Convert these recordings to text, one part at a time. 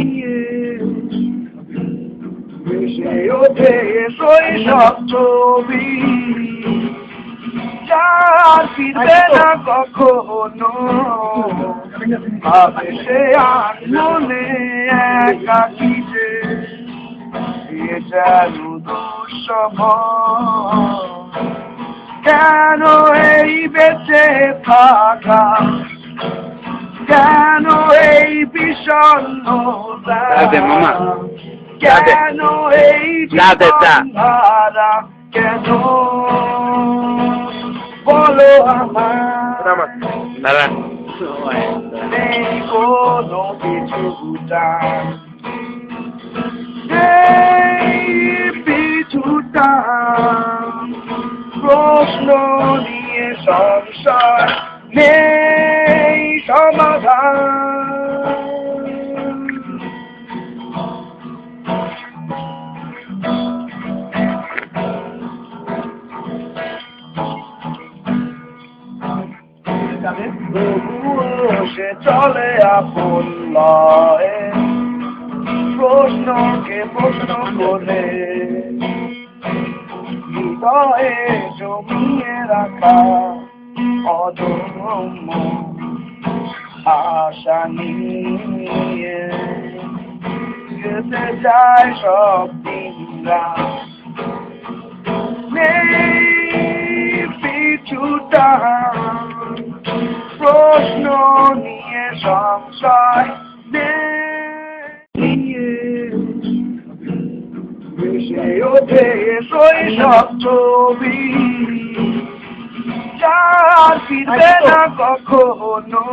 নিয়ে ভেসে ওঠে শৈশব ছবি, যার ফিরবে না কখনো, ভাবে সে আর মনে একাকী যে যেন দুঃসহ। কেন এই বেঁচে থাকা, কেন এই বিষণ্ণতা, কেন এই জীবনধারা, কেন বলো আমার নেই কোনো কিছুটা, নেই কিছুটা প্রশ্ন নিয়ে সংসার, নেই সমাধান। তবুও সে চলে আপন লয়ে, প্রশ্নকে প্রশ্ন করে, হৃদয়ে জমিয়ে রাখা অদম্য আশা নিয়ে যেতে যায় সব দিনরা, নেই পিছুটা প্রশ্ন নিয়ে সংশয় নিয়ে ভেসে ওঠে শৈশব ছবি, যার ফিরবে না কখনো,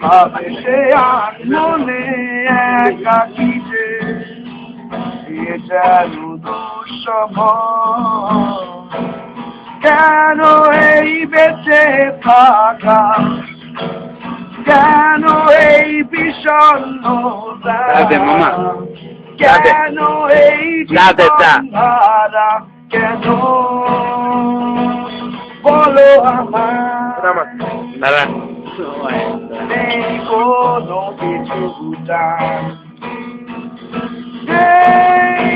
ভাবে সে আর মনে একাকী যে যেন দুঃসহ। কেন এই বেঁচে থাকা, কেন এই বিষণ্ণতা, কেন এই জীবনধারা, কেন বলো আমার নেই কোনো কিছুটা, নেই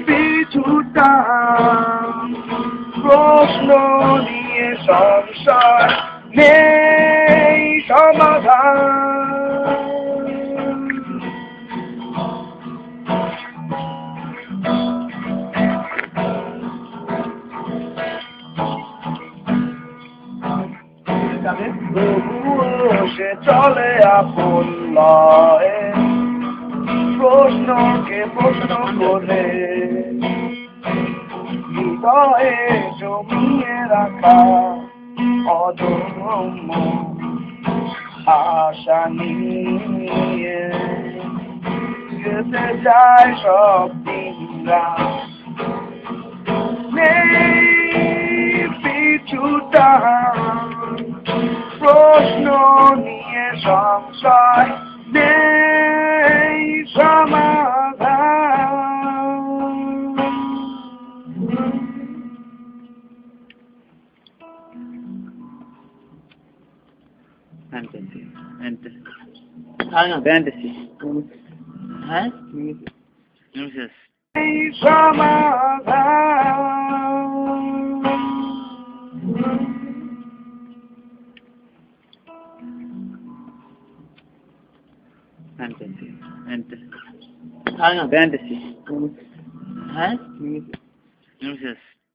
কিছুটা প্রশ্ন নিয়ে সংসার, নেই সমাধান। তবুও সে চলে আপন লয়ে, প্রশ্নকে প্রশ্ন করে, হৃদয়ে জমিয়ে রাখা অদম্য আশা নিয়ে যেতে যায় সব দিনরা, নেই পিছুটা প্রশ্ন নিয়ে সংশয়, নেই সমাধান। Fantasy. Fantasy. Huh? Yes. নেই সমাধান। Fantasy. Fantasy. Huh? Yes.